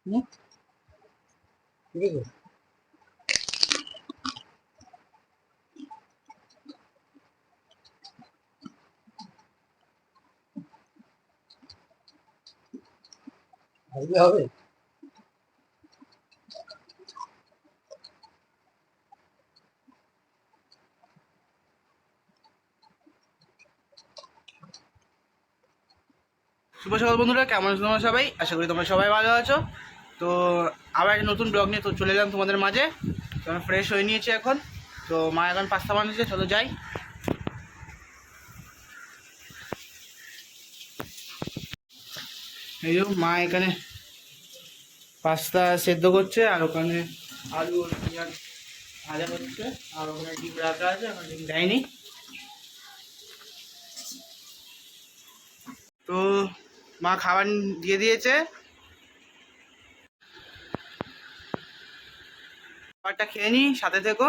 হুম, ঠিক আছে। ভাবলে হবে। শুভ সকাল বন্ধুরা, কেমন আছো তোমরা সবাই? আশা করি তোমরা সবাই ভালো আছো। তো আবার একটা নতুন ব্লগ নিয়ে তো চলে এলাম তোমাদের মাঝে। তো আমি ফ্রেশ হয়ে নিয়েছি এখন। তো মা এখন পাস্তা বানিয়েছে, চলো যাই। এই যে মা এখানে পাস্তা সেদ্ধ করছে, আর ওখানে আলু আর পেঁয়াজ ভাজা করছে, আর ওখানে ডিম রাখা আছে, আমার ডিম দেয়নি। তো মা খাবার দিয়ে দিয়েছে, খাবারটা খেয়ে নি, সাথে থেকো।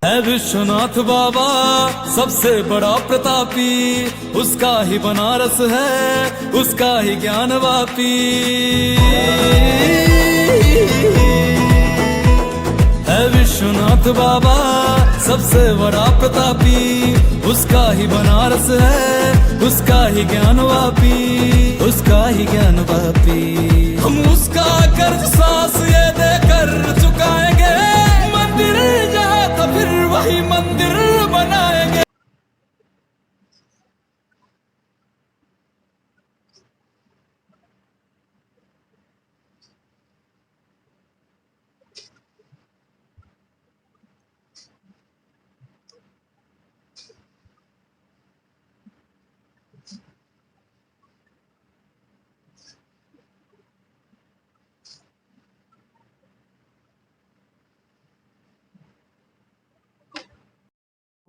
है विश्वनाथ बाबा सबसे बड़ा प्रतापी, उसका ही बनारस है, उसका ही ज्ञान वापी। है विश्वनाथ बाबा सबसे बड़ा प्रतापी, उसका ही बनारस है, उसका ही ज्ञान वापी, उसका ही ज्ञान वापी। हम उसका कर्ज सांस ये देकर चुकाएंगे, मंदिर जहाँ तो फिर वही मंदिर बनाएंगे।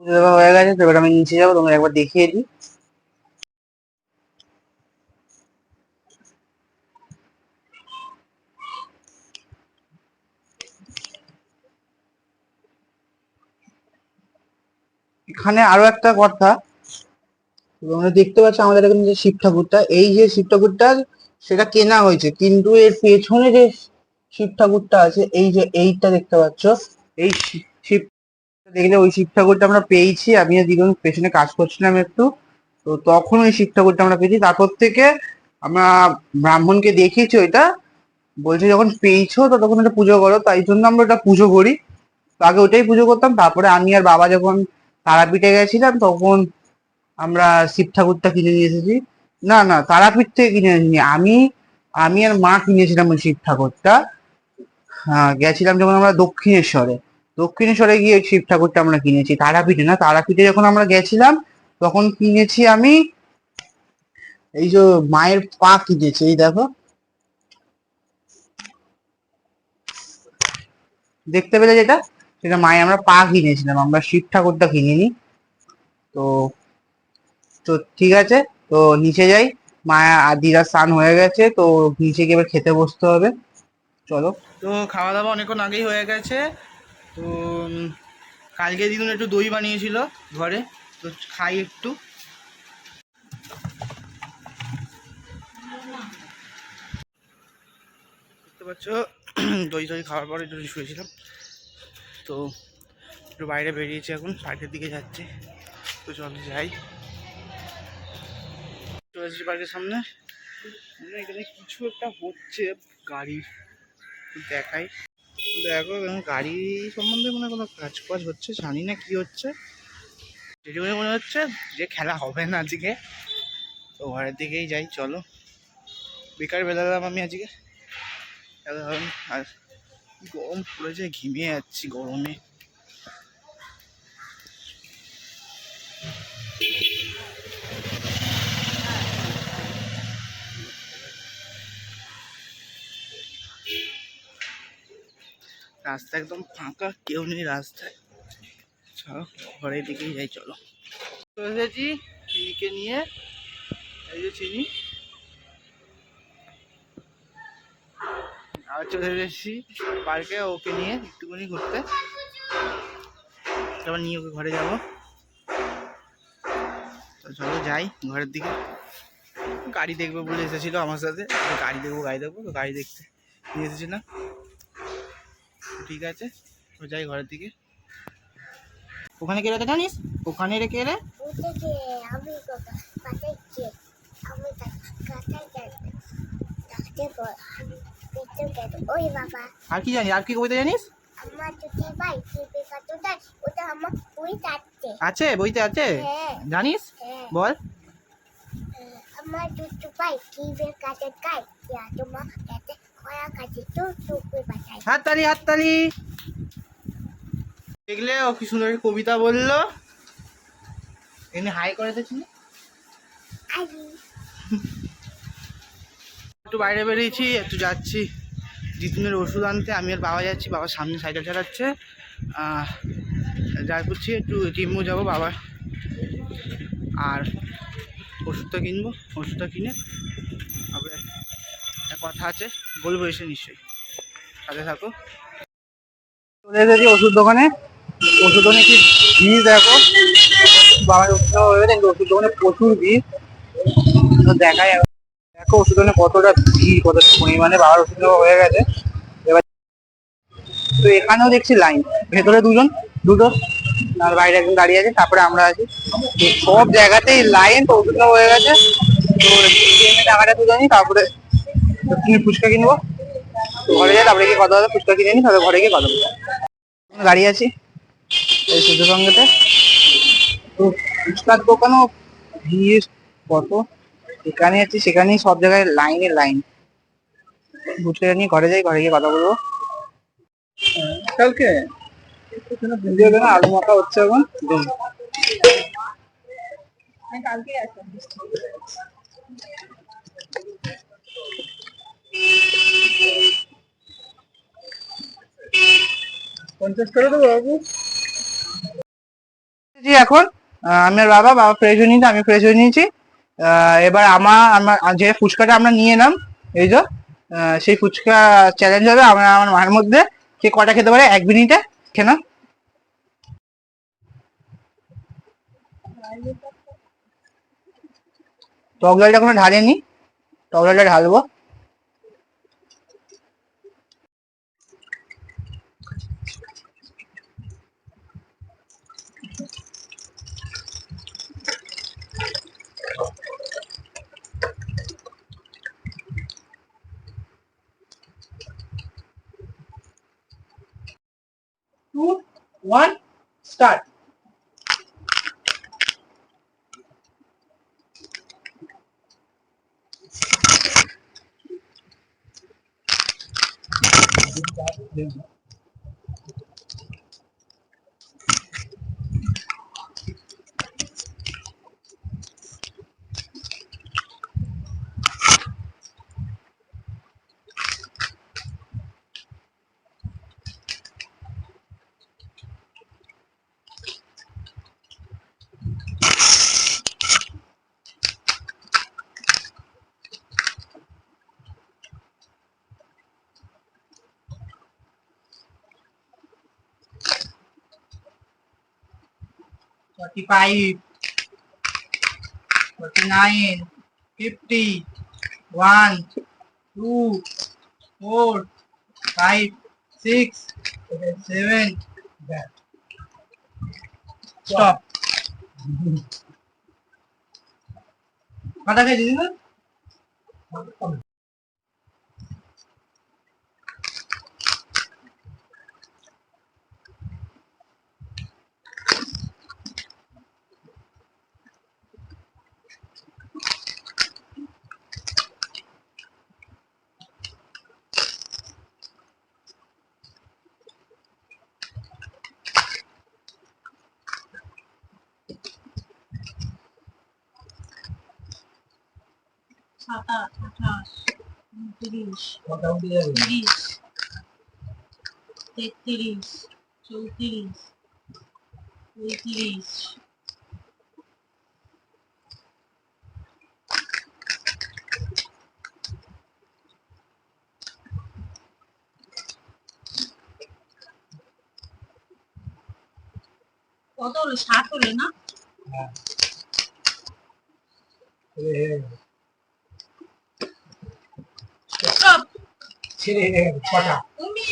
পুজো দেওয়া হয়ে গেছে, তো এবার আমি নিচে যাবো, তোমাকে একবার দেখিয়ে দিই। এখানে আরো একটা কথা, তোমরা দেখতে পাচ্ছ আমাদের এখানে যে শিব ঠাকুরটা, এই যে শিব ঠাকুরটা সেটা কেনা হয়েছে, কিন্তু এর পেছনে যে শিব ঠাকুরটা আছে, এই যে এইটা দেখতে পাচ্ছ, এই শিব দেখলে ওই শিব ঠাকুরটা আমরা পেয়েছি। আমি আর দিদুন পেছনে কাজ করছিলাম একটু, তো তখন ওই শিব ঠাকুরটা আমরা পেয়েছি। তারপর থেকে আমরা ব্রাহ্মণকে দেখিয়েছি ওইটা, বলছে যখন পেয়েছো তো তখন এটা পুজো করো, তাই জন্য আমরা ওটা পুজো করি। তো আগে ওটাই পুজো করতাম, তারপরে আমি আর বাবা যখন তারাপীঠে গেছিলাম তখন আমরা শিব ঠাকুরটা কিনে নিয়ে এসেছি। না না, তারাপীঠ থেকে কিনে আনিনি, আমি আমি আর মা কিনেছিলাম ওই শিব ঠাকুরটা। হ্যাঁ, গেছিলাম যখন আমরা দক্ষিণেশ্বরে, দক্ষিণেশ্বরে গিয়ে ওই শিব ঠাকুরটা আমরা কিনেছি, তারাপীঠে না। তারাপীঠে যখন আমরা গেছিলাম তখন কিনেছি আমি এই যে মায়ের পা কিনেছি, এই দেখো, দেখতে পেলে যেটা, সেটা মায়ের আমরা পা কিনেছিলাম, আমরা শিব ঠাকুরটা কিনিনি। তো তো ঠিক আছে, তো নিচে যাই। মায়া আর দিদার স্নান হয়ে গেছে, তো নিচে গিয়ে এবার খেতে বসতে হবে, চলো। তো খাওয়া দাওয়া অনেকক্ষণ আগেই হয়ে গেছে। তো কালকে দিন একটু দই বানিয়েছিল ঘরে, তো খাই একটু। দেখতে পাচ্ছ দই দই খাওয়ার পরে একটু শুয়েছিলাম, তো একটু বাইরে বেরিয়েছি, এখন পার্কের দিকে যাচ্ছে। তো চলো যাই, চলে এসেছি পার্কের সামনে। এখানে কিছু একটা হচ্ছে গাড়ির, দেখাই। দেখো এখানে গাড়ি সম্বন্ধে মনে হয় কোনো কাজ বাজ হচ্ছে, জানি না কি হচ্ছে। যেটুকুনি মনে হচ্ছে যে খেলা হবে না আজকে, তো ঘরের দিকেই যাই, চলো। বেকার বেলালাম আমি আজকে, খেলা হবে না। আর গরম পড়েছে, ঘিমিয়ে যাচ্ছি গরমে। রাস্তা একদম ফাঁকা, কেউ নেই রাস্তায়। চলো ঘরের দিকেই যাই, চলো। চলে এসেছি চিনিকে নিয়ে। এই যে চিনি, আর চলে এসেছি পার্কে ওকে নিয়ে একটুখানি ঘুরতে। তারপর নিয়ে ওকে ঘরে যাবো। তো চলো যাই ঘরের দিকে। গাড়ি দেখবে বলে এসেছিল আমার সাথে, গাড়ি দেখবো তো গাড়ি দেখতে নিয়ে এসেছিলাম। ঠিক আছে, তো যাই ঘরের দিকে। ওখানে কে রেখে জানিস? ওখানে রেখে রে আর কি জানিস? আর কি কবিতা জানিস? আছে, বইতে আছে? জানিস? বল। আমার দুটো ভাই কি বের কাছে গায়, ইয়া তোমার কাছে খয়া কাছে তো চুপে বাঁচাই। হাততালি হাততালি। দেখলে ও কি সুন্দর কবিতা বললো। এমনি হাই করে দিচ্ছি। একটু বাইরে বেরিয়েছি, একটু যাচ্ছি জিতুনের ওষুধ আনতে। আমি আর বাবা যাচ্ছি, বাবার সামনে সাইকেল চালাচ্ছে। যা করছি একটু জিমও যাবো বাবা, আর ওষুধটা কিনবো। ওষুধটা কিনে তারপরে একটা কথা আছে বলবো এসে, নিশ্চয়ই সাথে থাকো। চলে এসেছি ওষুধ দোকানে। ওষুধ দোকানে কি ভিড় দেখো, বাবার ওষুধ হয়ে গেছে, ওষুধ দোকানে প্রচুর ভিড়। তো দেখাই, দেখো ওষুধ দোকানে কতটা ভিড়, কত পরিমাণে বাবার ওষুধ নেওয়া হয়ে গেছে। এবার তো এখানেও দেখছি লাইন, ভেতরে দুটো আর বাইরে একজন দাঁড়িয়ে আছে, তারপরে আমরা আছি। তো সব জায়গাতেই লাইন, তো ওষুধ নেওয়া হয়ে গেছে। তো টাকাটা তুলে আনি, তারপরে ফুচকা কিনবো। তো ঘরে যাই, তারপরে গিয়ে কথা হবে, ফুচকা কিনে নি, তারপরে ঘরে গিয়ে কথা বলবো। দাঁড়িয়ে আছি এই সূর্যসঙ্গেতে। তো ফুচকার দোকানও ভিড় কত, এখানে আছি সেখানেই, সব জায়গায় লাইনের লাইন। ফুচকা নিয়ে ঘরে যাই, ঘরে গিয়ে কথা বলবো। কালকে আলু মাখা হচ্ছে এখন। কালকে আসলাম। পঞ্চাশ করে দেবো বাবু। জি এখন আমি আর বাবা ফ্রেশ হয়ে নিয়েছি, আমি ফ্রেশ হয়ে নিয়েছি। এবার আমার যে ফুচকাটা আমরা নিয়ে এলাম, এই যে সেই ফুচকা চ্যালেঞ্জ হবে আমার মায়ের মধ্যে, কে কটা খেতে পারে 1 মিনিটে। খেনা টক ডালটা কোনো ঢালেনি, টক ডালটা ঢালবো। Two, one, start. Forty five, 49, 50, 1, 2, 4, 5, 6, 7, stop. কটা খেয়েছিস না? 27, 28, 29, 30, 33, 34, 35, কত হলো? 60 হলো না? Stop. তুমি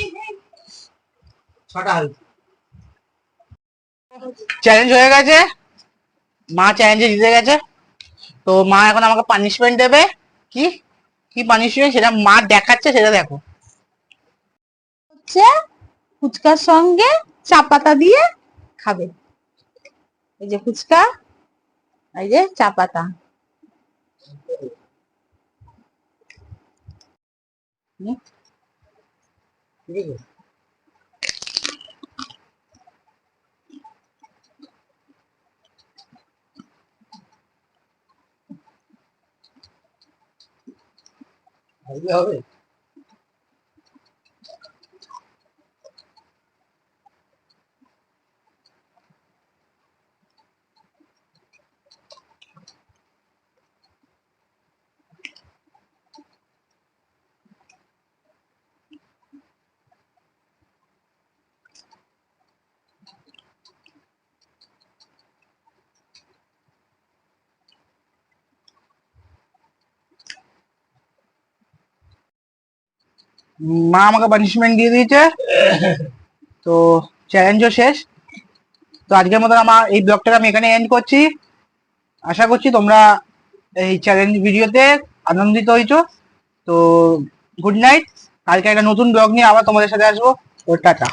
চ্যালেঞ্জ হয়ে গেছে, মা চ্যালেঞ্জে জিতে গেছে। তো মা এখন আমাকে পানিশমেন্ট দেবে। কি কি পানিশমেন্ট সেটা মা দেখাচ্ছে, সেটা দেখো। হচ্ছে ফুচকার সঙ্গে চা পাতা দিয়ে খাবে। এই যে ফুচকা, এই যে চা পাতা। হবে মা আমাকে পানিশমেন্ট দিয়ে দিয়েছে, তো চ্যালেঞ্জও শেষ। তো আজকের মতন আমার এই ব্লগটাকে আমি এখানে এন্ড করছি। আশা করছি তোমরা এই চ্যালেঞ্জ ভিডিওতে আনন্দিত হয়েছো। তো গুড নাইট। কালকে একটা নতুন ব্লগ নিয়ে আবার তোমাদের সাথে আসবো। তো টাটা।